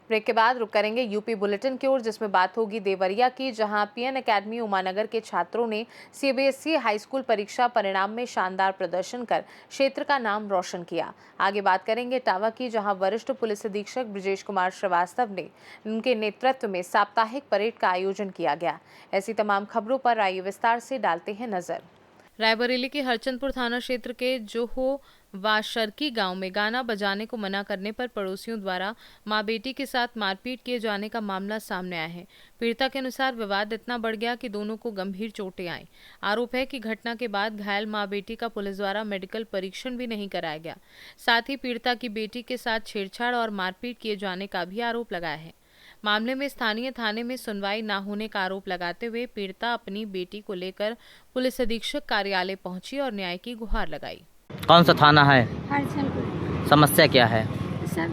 Break के बाद रुक करेंगे यूपी बुलेटिन की ओर, जिसमें बात होगी देवरिया की, जहां पीएन एकेडमी उमानगर के छात्रों ने सीबीएसई हाई स्कूल परीक्षा परिणाम में शानदार प्रदर्शन कर क्षेत्र का नाम रोशन किया। आगे बात करेंगे टावा की, जहां वरिष्ठ पुलिस अधीक्षक ब्रजेश कुमार श्रीवास्तव ने उनके नेतृत्व में साप्ताहिक परेड का आयोजन किया गया। ऐसी तमाम खबरों पर आइए विस्तार से डालते हैं नजर। रायबरेली के हरचंदपुर थाना क्षेत्र के जोहो वाशरकी गांव में गाना बजाने को मना करने पर पड़ोसियों द्वारा मां बेटी के साथ मारपीट किए जाने का मामला सामने आया है। पीड़िता के अनुसार विवाद इतना बढ़ गया कि दोनों को गंभीर चोटें आईं। आरोप है कि घटना के बाद घायल मां बेटी का पुलिस द्वारा मेडिकल परीक्षण भी नहीं कराया गया। साथ ही पीड़िता की बेटी के साथ छेड़छाड़ और मारपीट किए जाने का भी आरोप लगाया है। मामले में स्थानीय थाने में सुनवाई न होने का आरोप लगाते हुए पीड़िता अपनी बेटी को लेकर पुलिस अधीक्षक कार्यालय पहुंची और न्याय की गुहार लगाई। कौन सा थाना है? हरचंदपुर। समस्या क्या है? सर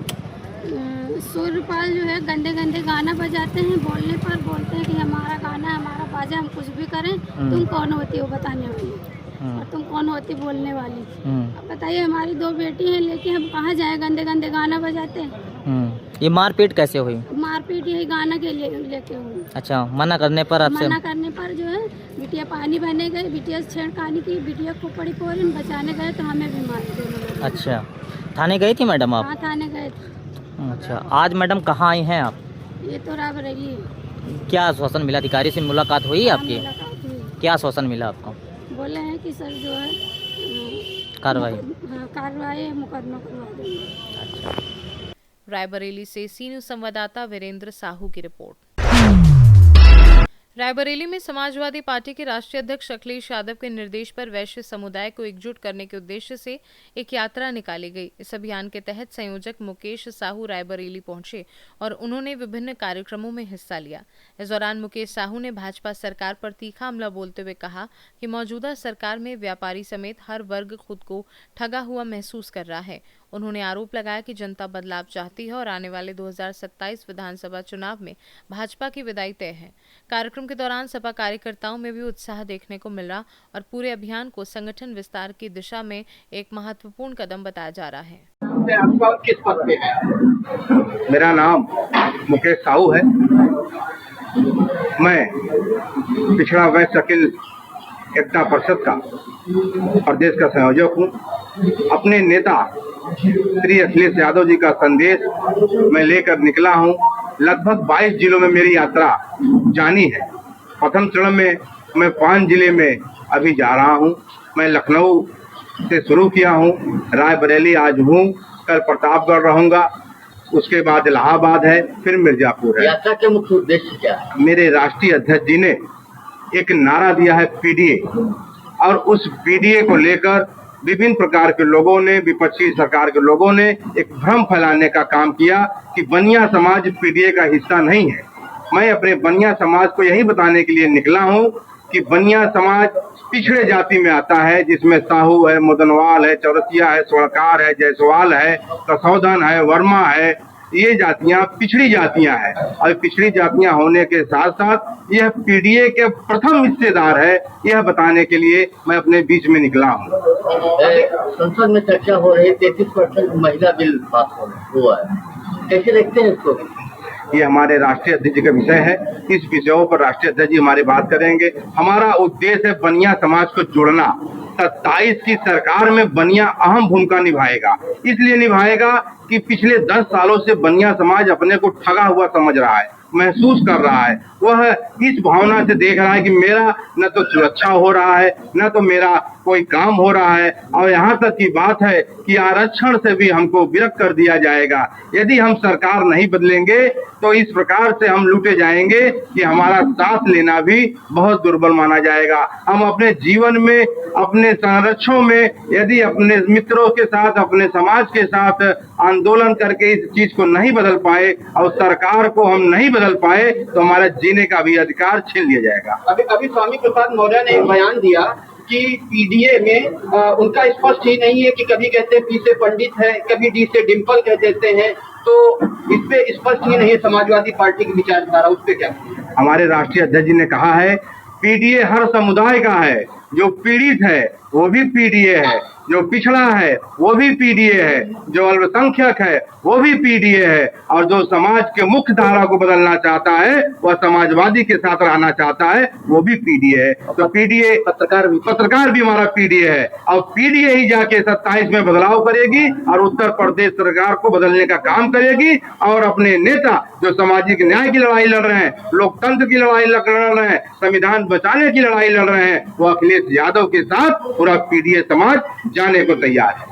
सूर्यपाल जो है गंदे गंदे गाना बजाते हैं, बोलने पर बोलते हैं कि हमारा गाना है, हमारा बाजा, हम कुछ भी करें, तुम कौन होती हो बताने वाली और तुम कौन होती बोलने वाली। अब बताइए, हमारी दो बेटी हैं, लेकिन हम कहाँ जाए? गंदे गंदे गाना बजाते हैं। ये मारपीट कैसे हुई? मारपीट यही गाना के लिए लेके हुई। अच्छा, मना करने पर आपसे? मना करने पर जो है बिटिया पानी बहने गई, बिटिया से छेड़खानी की, बिटिया को पड़ी पोरी बचाने गए तो हमें भी मार दिया। अच्छा, थाने गई थी मैडम आप? हाँ, थाने गए थे। अच्छा, आज मैडम कहाँ आई हैं आप? ये तो रायबरेली। क्या आश्वासन मिला? अधिकारी से मुलाकात हुई आपकी? मुलाकात हुई। क्या आश्वासन मिला आपको? बोले हैं कि सर जो है कार्रवाई? हाँ, कार्रवाई, मुकदमा करवा देंगे। अच्छा। रायबरेली से सी न्यूज़ संवाददाता वीरेंद्र साहू की रिपोर्ट। रायबरेली में समाजवादी पार्टी के राष्ट्रीय अध्यक्ष अखिलेश यादव के निर्देश पर वैश्य समुदाय को एकजुट करने के उद्देश्य से एक यात्रा निकाली गई। इस अभियान के तहत संयोजक मुकेश साहू रायबरेली पहुंचे और उन्होंने विभिन्न कार्यक्रमों में हिस्सा लिया। इस दौरान मुकेश साहू ने भाजपा सरकार पर तीखा हमला बोलते हुए कहा कि मौजूदा सरकार में व्यापारी समेत हर वर्ग खुद को ठगा हुआ महसूस कर रहा है। उन्होंने आरोप लगाया कि जनता बदलाव चाहती है और आने वाले 2027 विधानसभा चुनाव में भाजपा की विदाई तय है। कार्यक्रम के दौरान सपा कार्यकर्ताओं में भी उत्साह देखने को मिल रहा और पूरे अभियान को संगठन विस्तार की दिशा में एक महत्वपूर्ण कदम बताया जा रहा है। किस पद पे है? मेरा नाम मुकेश साहू है। मैं पिछड़ा वैश्य अखिल एकता परिषद का प्रदेश का संयोजक हूँ। अपने नेता श्री अखिलेश यादव जी का संदेश मैं लेकर निकला हूँ। लगभग 22 जिलों में मेरी यात्रा जानी है। प्रथम चरण में मैं 5 जिले में अभी जा रहा हूँ। मैं लखनऊ से शुरू किया हूँ, रायबरेली आज हूँ, कल प्रतापगढ़ रहूँगा, उसके बाद इलाहाबाद है, फिर मिर्जापुर है। यात्रा के मुख्य उद्देश्य क्या है? मेरे राष्ट्रीय अध्यक्ष जी ने एक नारा दिया है पीडीए, और उस पीडीए को लेकर विभिन्न प्रकार के लोगों ने, विपक्षी सरकार के लोगों ने एक भ्रम फैलाने का काम किया कि बनिया समाज पीडीए का हिस्सा नहीं है। मैं अपने बनिया समाज को यही बताने के लिए निकला हूँ कि बनिया समाज पिछड़े जाति में आता है, जिसमें साहू है, मुदनवाल है, चौरसिया है, स्वर्णकार है, जायसवाल है, कसौधन है, वर्मा है। ये जातियां पिछड़ी जातियां हैं और पिछड़ी जातियां होने के साथ साथ यह पीडीए के प्रथम हिस्सेदार है, यह बताने के लिए मैं अपने बीच में निकला हूँ। संसद में चर्चा हो रही, 33% महिला बिल पास हुआ है, कैसे देखते हैं इसको? ये हमारे राष्ट्रीय अध्यक्ष का विषय है। इस विषयों पर राष्ट्रीय अध्यक्ष जी हमारी बात करेंगे। हमारा उद्देश्य है बनिया समाज को जोड़ना। 27 की सरकार में बनिया अहम भूमिका निभाएगा। इसलिए निभाएगा कि पिछले 10 सालों से बनिया समाज अपने को ठगा हुआ समझ रहा है, महसूस कर रहा है। वह इस भावना से देख रहा है कि मेरा न तो सुरक्षा हो रहा है, न तो मेरा कोई काम हो रहा है, और यहाँ तक की बात है कि आरक्षण से भी हमको विरक्त कर दिया जाएगा। यदि हम सरकार नहीं बदलेंगे तो इस प्रकार से हम लूटे जाएंगे कि हमारा साथ लेना भी बहुत दुर्बल माना जाएगा। हम अपने जीवन में, अपने संरक्षण में, यदि अपने मित्रों के साथ, अपने समाज के साथ आंदोलन करके इस चीज को नहीं बदल पाए और सरकार को हम नहीं बदल पाए तो हमारा जीने का भी अधिकार छीन लिया जाएगा। अभी स्वामी प्रसाद मौर्य ने एक बयान दिया कि पीडीए में उनका स्पष्ट ही नहीं है कि कभी कहते हैं पी से पंडित है, कभी डी से डिम्पल कह देते हैं, तो इस पे स्पष्ट ही नहीं है समाजवादी पार्टी की विचारधारा, उस पे क्या? हमारे राष्ट्रीय अध्यक्ष जी ने कहा है पीडीए हर समुदाय का है, जो पीड़ित है वो भी पीडीए है, जो पिछड़ा है वो भी पीडीए है, जो अल्पसंख्यक है वो भी पीडीए है, और जो समाज के मुख्य धारा को बदलना चाहता है, वह समाजवादी के साथ रहना चाहता है, वो भी पीडीए है। तो पीडीए पत्रकार भी हमारा पीडीए है, और पीडीए ही जाके 27 में बदलाव करेगी और उत्तर प्रदेश सरकार को बदलने का काम करेगी। और अपने नेता जो सामाजिक न्याय की लड़ाई लड़ रहे हैं, लोकतंत्र की लड़ाई लड़ रहे हैं, संविधान बचाने की लड़ाई लड़ रहे हैं, वो अखिलेश यादव के साथ पूरा पीडीए समाज जाने को तैयार है।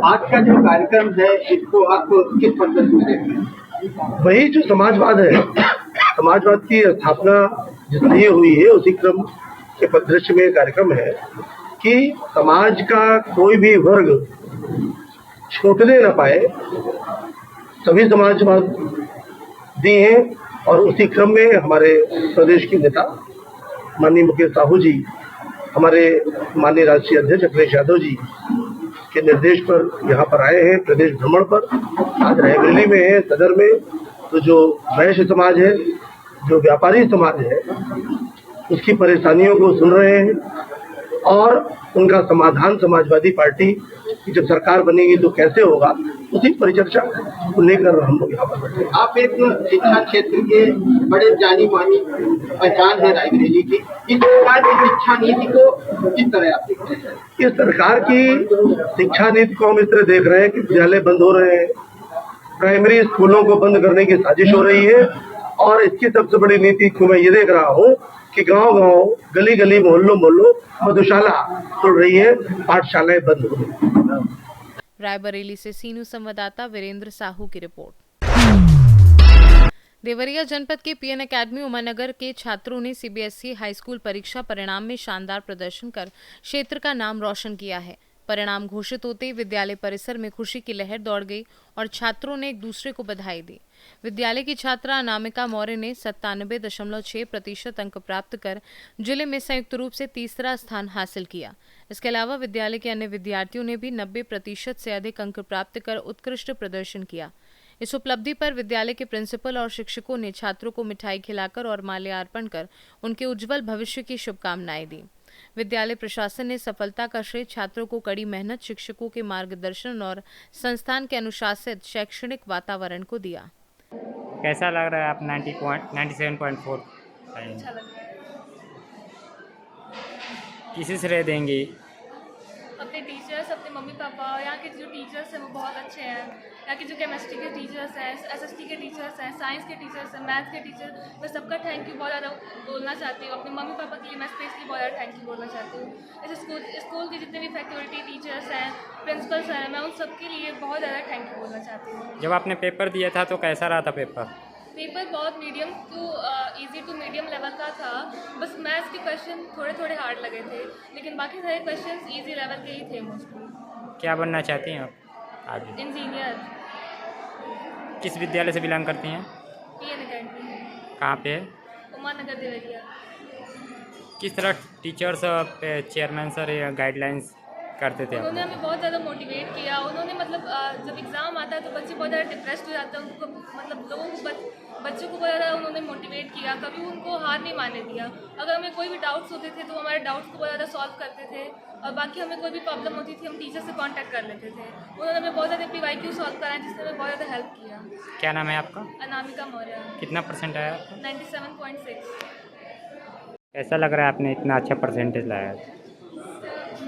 आज का जो कार्यक्रम है इसको आप किस पद्धति से देखते हैं? वही जो समाजवाद है, समाजवाद की स्थापना जिसलिए हुई है उसी क्रम के परिदृश्य में कार्यक्रम है कि समाज का कोई भी वर्ग छूटने न पाए, सभी समाजवाद दिए हैं। और उसी क्रम में हमारे प्रदेश के नेता माननीय मुकेश साहू जी, हमारे माननीय राष्ट्रीय अध्यक्ष अखिलेश यादव जी के निर्देश पर यहाँ पर आए हैं प्रदेश भ्रमण पर। आज रायबरेली में है, सदर में। तो जो वैश्य समाज है, जो व्यापारी समाज है, उसकी परेशानियों को सुन रहे हैं और उनका समाधान समाजवादी पार्टी की जब सरकार बनेगी तो कैसे होगा, उसी परिचर्चा को लेकर हम लोग यहाँ पर बैठे हैं। आप एक शिक्षा क्षेत्र के बड़े जानी मानी पहचान है रायबरेली की, इस प्रकार की शिक्षा नीति को किस तरह आप देखते हैं? इस सरकार की शिक्षा नीति को हम इस तरह देख रहे हैं कि विद्यालय बंद हो रहे हैं, प्राइमरी स्कूलों को बंद करने की साजिश हो रही है। और इसकी सबसे बड़ी नीति को मैं ये देख रहा हूँ कि गांव-गांव, गली-गली, मोहल्लों मधुशाला खुल रही है, पाठशालाएं बंद हो रही। रायबरेली से सीनू संवाददाता वीरेंद्र साहू की रिपोर्ट। देवरिया जनपद के पीएन एकेडमी उमानगर के छात्रों ने सीबीएसई हाई स्कूल परीक्षा परिणाम में शानदार प्रदर्शन कर क्षेत्र का नाम रोशन किया है। परिणाम घोषित होते ही विद्यालय परिसर में खुशी की लहर दौड़ गई और छात्रों ने एक दूसरे को बधाई दी। विद्यालय की छात्रा अनामिका मौर्य ने 97.6% अंक प्राप्त कर जिले में संयुक्त रूप से तीसरा स्थान हासिल किया। इसके अलावा विद्यालय के अन्य विद्यार्थियों ने भी 90% से अधिक अंक प्राप्त कर उत्कृष्ट प्रदर्शन किया। इस उपलब्धि पर विद्यालय के प्रिंसिपल और शिक्षकों ने छात्रों को मिठाई खिलाकर और माल्यार्पण कर उनके उज्जवल भविष्य की शुभकामनाएं दी। विद्यालय प्रशासन ने सफलता का श्रेय छात्रों को कड़ी मेहनत, शिक्षकों के मार्गदर्शन और संस्थान के अनुशासित शैक्षणिक वातावरण को दिया। कैसा लग रहा है आप 97.4? अच्छा लग रहा है। किसी श्रेय देंगी? अपने टीचर्स, अपने मम्मी पापा, यहाँ के जो टीचर्स हैं वो बहुत अच्छे हैं। यहाँ के जो केमिस्ट्री के टीचर्स हैं, एसएसटी के टीचर्स हैं, साइंस के टीचर्स हैं, मैथ्स के टीचर, मैं सबका थैंक यू बहुत ज़्यादा बोलना चाहती हूँ। अपने मम्मी पापा के लिए मैं स्पेशली बहुत ज़्यादा थैंक यू बोलना चाहती हूँ। इस स्कूल के जितने भी फैकल्टी, टीचर्स हैं, प्रिंसिपल्स हैं, मैं उन सबके लिए बहुत ज़्यादा थैंक यू बोलना चाहती हूँ। जब आपने पेपर दिया था तो कैसा रहा था पेपर? पेपर बहुत medium to easy to medium level का था। बस मैथ्स के क्वेश्चन थोड़े हार्ड लगे थे, लेकिन बाकी सारे क्वेश्चंस इजी लेवल के ही थे मोस्टली। क्या बनना चाहती हैं आप आगे? इंजीनियर। किस विद्यालय से बिलोंग करती हैं? PN academy. कहाँ पे है? उमानगर देवरिया। किस तरह टीचर्स चेयरमैन सर गाइडलाइंस करते थे? उन्होंने हमें बहुत ज़्यादा मोटिवेट किया। उन्होंने मतलब जब एग्ज़ाम आता है तो बच्चे बहुत ज़्यादा डिप्रेस्ड हो जाते हैं, उनको मतलब बच्चों को बहुत ज़्यादा उन्होंने मोटिवेट किया, कभी उनको हार नहीं मानने दिया। अगर हमें कोई भी डाउट्स होते थे तो हमारे डाउट्स को बहुत ज़्यादा सॉल्व करते थे, और बाकी हमें कोई भी प्रॉब्लम होती थी हम टीचर से कांटेक्ट कर लेते थे। उन्होंने हमें बहुत ज़्यादा PYQ सॉल्व कराया, जिसने हमें बहुत ज़्यादा हेल्प किया। क्या नाम है आपका? अनामिका मौर्य। कितना परसेंट आया आपका? 97.6। ऐसा लग रहा है आपने इतना अच्छा परसेंटेज लाया?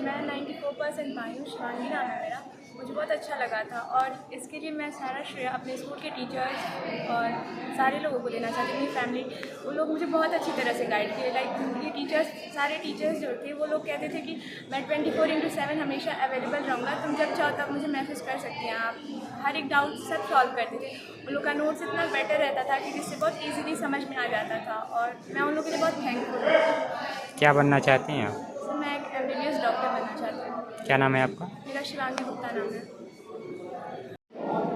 मैं 94% पाई हूँ। शिवांगी नाम है मेरा। मुझे बहुत अच्छा लगा था और इसके लिए मैं सारा श्रेय अपने स्कूल के टीचर्स और सारे लोगों को देना चाहती हूँ, मेरी फैमिली। वो लोग मुझे बहुत अच्छी तरह से गाइड किए। लाइक ये टीचर्स, सारे टीचर्स जो थे वो लोग कहते थे कि मैं 24/7 हमेशा अवेलेबल रहूँगा, तुम जब चाहो तब मुझे मैसेज कर सकती हैं आप। हर एक डाउट सब सॉल्व करते थे। उन लोग का नोट्स इतना बेटर रहता था कि जिससे बहुत ईजीली समझ में आ जाता था, और मैं उन लोगों के लिए बहुत थैंकफुल हूँ। क्या बनना चाहती हैं आप? मैं एक MBBS डॉक्टर बनना चाहती हूँ। क्या नाम है आपका? मेरा शिवांगी गुप्ता नाम है।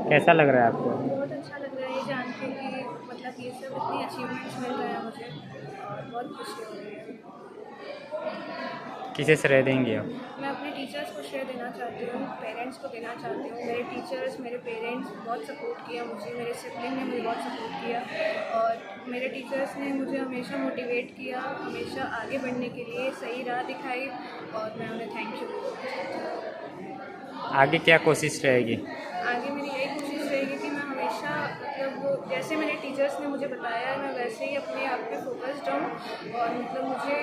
कैसा लग रहा है आपको? बहुत अच्छा लग रहा है ये जान के कि मतलब ये सब इतनी अचीवमेंट्स मिल रहे हैं मुझे, और बहुत खुशी हो रही है। किसे श्रेय देंगे आप? मैं अपने टीचर्स को श्रेय देना चाहती हूँ, पेरेंट्स को देना चाहती हूँ। मेरे टीचर्स, मेरे पेरेंट्स बहुत सपोर्ट किया मुझे, मेरे सिबलिंग ने मुझे बहुत सपोर्ट किया और मेरे टीचर्स ने मुझे हमेशा मोटिवेट किया, हमेशा आगे बढ़ने के लिए सही राह दिखाई और मैं उन्हें थैंक यू बोलूँ। आगे क्या कोशिश रहेगी? आगे मेरी यही कोशिश रहेगी कि मैं हमेशा मतलब जैसे मेरे टीचर्स ने मुझे बताया है मैं वैसे ही अपने आप पे फोकस्ड रहूँ और मतलब मुझे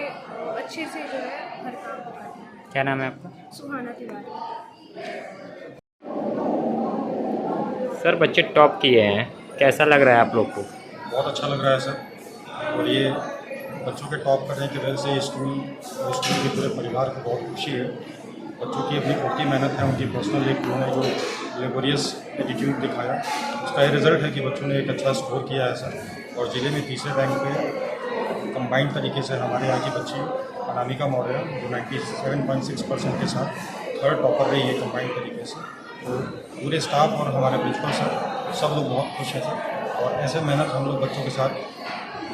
अच्छे से जो है हर काम को करना है। क्या नाम है आपका? सुहाना तिवारी। सर बच्चे टॉप किए हैं, कैसा लग रहा है आप लोग को? बहुत अच्छा लग रहा है सर। और ये बच्चों के टॉप करने की वजह से स्कूल और स्कूल के पूरे परिवार को बहुत खुशी है। बच्चों की अपनी पूरी मेहनत है, उनकी पर्सनल एक उन्होंने जो लेबोरियस एटीट्यूड दिखाया, उसका ये रिज़ल्ट है कि बच्चों ने एक अच्छा स्कोर किया है सर। और ज़िले में तीसरे रैंक पे कंबाइंड तरीके से हमारे यहाँ की बच्ची अनामिका मौर्य जो 97.6% के साथ थर्ड टॉपर रही है कंबाइंड तरीके से। तो पूरे स्टाफ और हमारे प्रिंसिपल सर सब लोग बहुत खुश हैं सर। और ऐसे मेहनत हम लोग बच्चों के साथ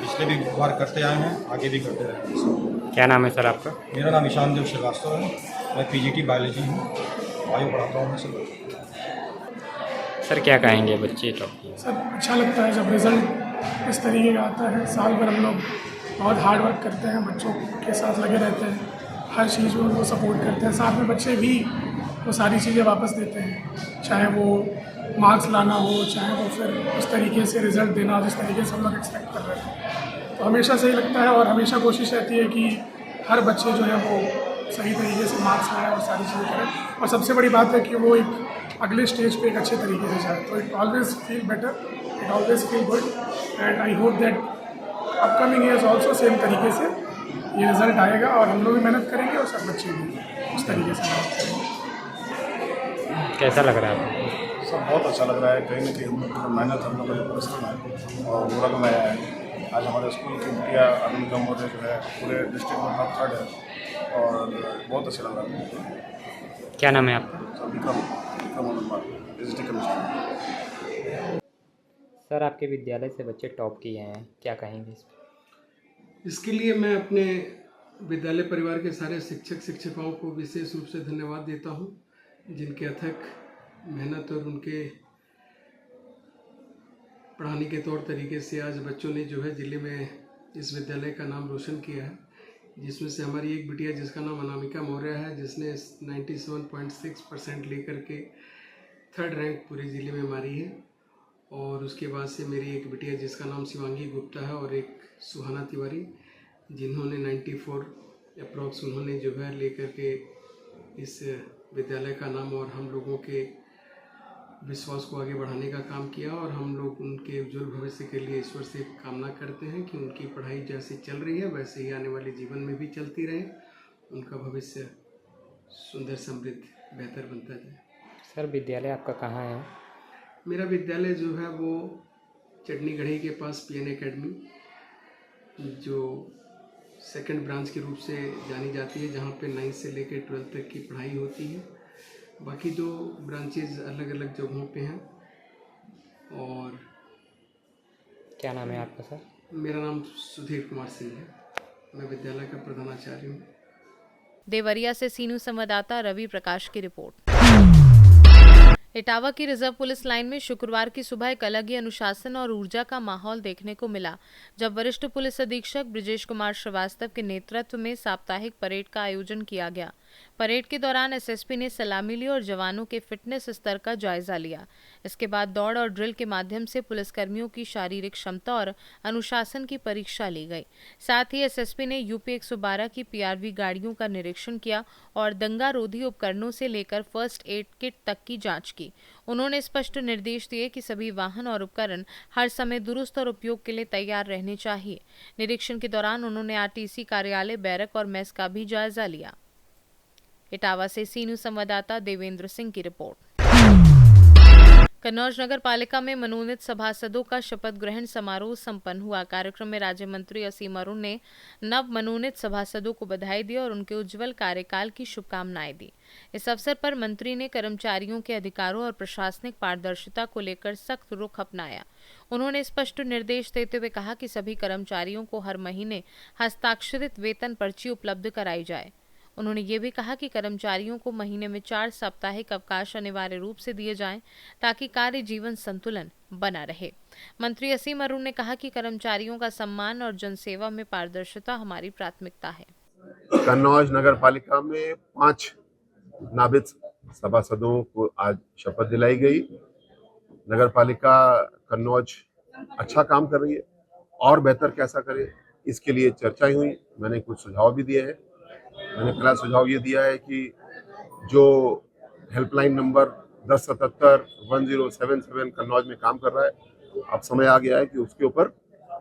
पिछले भी बार करते आए हैं, आगे भी करते रहेंगे सर। क्या नाम है सर आपका? मेरा नाम ईशान देव श्रीवास्तव है, मैं पीजीटी बायोलॉजी हूँ, बायो पढ़ाता हूँ मैं सर। सर क्या कहेंगे बच्चे टॉप किए? सर अच्छा लगता है जब रिज़ल्ट इस तरीके का आता है। साल भर हम लोग बहुत हार्ड वर्क करते हैं, बच्चों के साथ लगे रहते हैं, हर चीज़ में उनको सपोर्ट करते हैं। साथ में बच्चे भी वो सारी चीज़ें वापस देते हैं, चाहे वो मार्क्स लाना हो, चाहे वो फिर उस तरीके से रिज़ल्ट देना जिस तरीके से हम लोग एक्सपेक्ट कर रहे हैं। तो हमेशा सही लगता है और हमेशा कोशिश रहती है कि हर बच्चे जो है वो सही तरीके से मार्क्स लाए और सारी चीज़ें करें। और सबसे बड़ी बात है कि वो एक अगले स्टेज पे एक अच्छे तरीके से जाए। तो it always feel better, it always feel good and I hope that upcoming years also same तरीके से ये रिज़ल्ट आएगा और हम लोग भी मेहनत करेंगे और सब बच्चे भी उस तरीके से मेहनत करेंगे। कैसा लग रहा है आपको? सब बहुत अच्छा लग रहा है। कहीं ना कहीं हम लोग की मेहनत हम लोग का जो परिश्रम है और वो रंग में आया है। आज हमारे स्कूल की बिटिया अनामिका मौर्य जो है पूरे डिस्ट्रिक्ट में टॉप थर्ड है और बहुत अच्छा लग रहा है। क्या नाम है आपका? District commissioner. सर आपके विद्यालय से बच्चे टॉप किए हैं, क्या कहेंगे इस पर? इसके लिए मैं अपने विद्यालय परिवार के सारे शिक्षक शिक्षिकाओं को विशेष रूप से धन्यवाद देता हूं, जिनके अथक मेहनत और उनके पढ़ाने के तौर तरीके से आज बच्चों ने जो है ज़िले में इस विद्यालय का नाम रोशन किया है। जिसमें से हमारी एक बिटिया जिसका नाम अनामिका मौर्य है, जिसने 97.6% लेकर के थर्ड रैंक पूरे ज़िले में मारी है। और उसके बाद से मेरी एक बिटिया जिसका नाम शिवांगी गुप्ता है और एक सुहाना तिवारी, जिन्होंने 94 अप्रॉक्स उन्होंने जो है लेकर के इस विद्यालय का नाम और हम लोगों के विश्वास को आगे बढ़ाने का काम किया। और हम लोग उनके उज्ज्वल भविष्य के लिए ईश्वर से कामना करते हैं कि उनकी पढ़ाई जैसे चल रही है वैसे ही आने वाले जीवन में भी चलती रहे, उनका भविष्य सुंदर समृद्ध बेहतर बनता जाए। सर विद्यालय आपका कहाँ है? मेरा विद्यालय जो है वो चटनीगढ़ी के पास पीएन एकेडमी, जो सेकंड ब्रांच के रूप से जानी जाती है, जहाँ पे 9th से लेकर 12th तक की पढ़ाई होती है। बाकी 2 ब्रांचेज अलग अलग जगहों पे हैं। और क्या नाम है आपका सर? मेरा नाम सुधीर कुमार सिंह है, मैं विद्यालय का प्रधानाचार्य हूँ। देवरिया से सीनू संवाददाता रवि प्रकाश की रिपोर्ट। इटावा की रिजर्व पुलिस लाइन में शुक्रवार की सुबह एक अलग ही अनुशासन और ऊर्जा का माहौल देखने को मिला, जब वरिष्ठ पुलिस अधीक्षक ब्रिजेश कुमार श्रीवास्तव के नेतृत्व में साप्ताहिक परेड का आयोजन किया गया। परेड के दौरान एसएसपी ने सलामी ली और जवानों के फिटनेस स्तर का जायजा लिया। इसके बाद दौड़ और ड्रिल के माध्यम से पुलिसकर्मियों की शारीरिक क्षमता और अनुशासन की परीक्षा ली गई। साथ ही एसएसपी ने यूपी 112 की पीआरवी गाड़ियों का निरीक्षण किया और दंगा रोधी उपकरणों से लेकर फर्स्ट एड किट तक की जांच की। उन्होंने स्पष्ट निर्देश दिए कि सभी वाहन और उपकरण हर समय दुरुस्त और उपयोग के लिए तैयार रहने चाहिए। निरीक्षण के दौरान उन्होंने आरटीसी कार्यालय, बैरक और मेस का भी जायजा लिया। इटावा से सीनू संवाददाता देवेंद्र सिंह की रिपोर्ट। कन्नौज नगर पालिका में मनोनीत सभासदों का शपथ ग्रहण समारोह संपन्न हुआ। कार्यक्रम में राज्य मंत्री असीम अरुण ने नव मनोनीत सभासदों को बधाई दी और उनके उज्जवल कार्यकाल की शुभकामनाएं दी। इस अवसर पर मंत्री ने कर्मचारियों के अधिकारों और प्रशासनिक पारदर्शिता को लेकर सख्त रुख अपनाया। उन्होंने स्पष्ट निर्देश देते हुए कहा कि सभी कर्मचारियों को हर महीने हस्ताक्षरित वेतन पर्ची उपलब्ध कराई जाए। उन्होंने ये भी कहा कि कर्मचारियों को महीने में 4 साप्ताहिक अवकाश अनिवार्य रूप से दिए जाएं ताकि कार्य जीवन संतुलन बना रहे। मंत्री असीम अरुण ने कहा कि कर्मचारियों का सम्मान और जनसेवा में पारदर्शिता हमारी प्राथमिकता है। कन्नौज नगर पालिका में 5 नामित सभासदों को आज शपथ दिलाई गई। नगर पालिका कन्नौज अच्छा काम कर रही है और बेहतर कैसा करे इसके लिए चर्चा हुई। मैंने कुछ सुझाव भी दिए हैं। मैंने पहला सुझाव ये दिया है कि जो हेल्पलाइन नंबर 1077-1077 कन्नौज में काम कर रहा है, अब समय आ गया है कि उसके ऊपर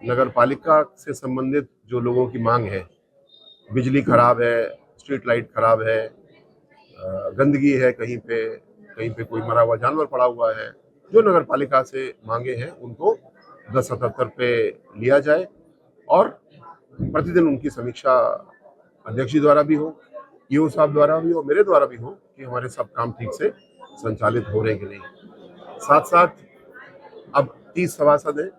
नगर पालिका से संबंधित जो लोगों की मांग है, बिजली खराब है, स्ट्रीट लाइट खराब है, गंदगी है, कहीं पे कोई मरा हुआ जानवर पड़ा हुआ है, जो नगर पालिका से मांगे हैं उनको 1077 पे लिया जाए और प्रतिदिन उनकी समीक्षा अध्यक्ष जी द्वारा भी हो, ईओ साहब द्वारा भी हो, मेरे द्वारा भी हो कि हमारे सब काम ठीक से संचालित हो रहे कि नहीं। साथ साथ अब 30 सभासद हैं,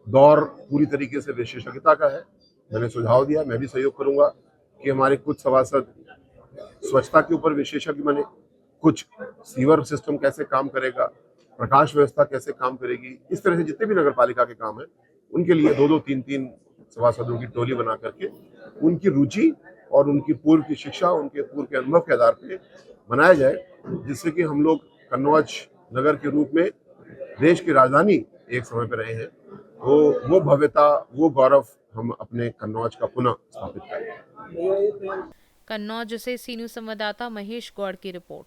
दौर पूरी तरीके से विशेषज्ञता का है। मैंने सुझाव दिया, मैं भी सहयोग करूंगा कि हमारे कुछ सभासद स्वच्छता के ऊपर विशेषज्ञ बने, कुछ सीवर सिस्टम कैसे काम करेगा, प्रकाश व्यवस्था कैसे काम करेगी, इस तरह से जितने भी नगर पालिका के काम है उनके लिए 2-2, 3-3 सभासदों की टोली बना करके उनकी रुचि और उनकी पूर्व की शिक्षा, उनके पूर्व के अनुभव के आधार पे बनाया जाए, जिससे कि हम लोग कन्नौज नगर के रूप में देश की राजधानी एक समय पर रहे हैं, वो भव्यता, वो गौरव हम अपने कन्नौज का पुनः स्थापित करें। कन्नौज से सी न्यूज़ संवाददाता महेश गौड़ की रिपोर्ट।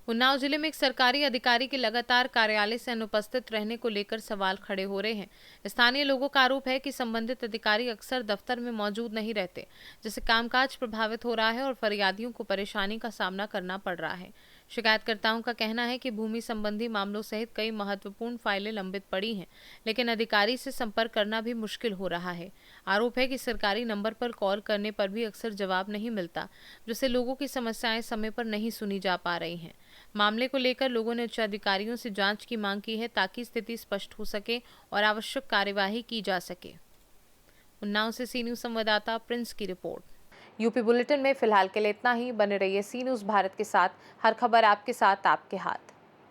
उन्नाव जिले में एक सरकारी अधिकारी के लगातार कार्यालय से अनुपस्थित रहने को लेकर सवाल खड़े हो रहे हैं। स्थानीय लोगों का आरोप है कि संबंधित अधिकारी अक्सर दफ्तर में मौजूद नहीं रहते, जिससे कामकाज प्रभावित हो रहा है और फरियादियों को परेशानी का सामना करना पड़ रहा है। शिकायतकर्ताओं का कहना है कि भूमि संबंधी मामलों सहित कई महत्वपूर्ण फाइलें लंबित पड़ी हैं, लेकिन अधिकारी से संपर्क करना भी मुश्किल हो रहा है। आरोप है कि सरकारी नंबर पर कॉल करने पर भी अक्सर जवाब नहीं मिलता, जिससे लोगों की समस्याएं समय पर नहीं सुनी जा पा रही हैं। मामले को लेकर लोगों ने उच्च अधिकारियों से जांच की मांग की है ताकि स्थिति स्पष्ट हो सके और आवश्यक कार्यवाही की जा सके। उन्नाव से सी न्यूज़ संवाददाता प्रिंस की रिपोर्ट। यूपी बुलेटिन में फिलहाल के लिए इतना ही। बने रहिए सी न्यूज़ भारत के साथ। हर खबर आपके साथ, आपके हाथ।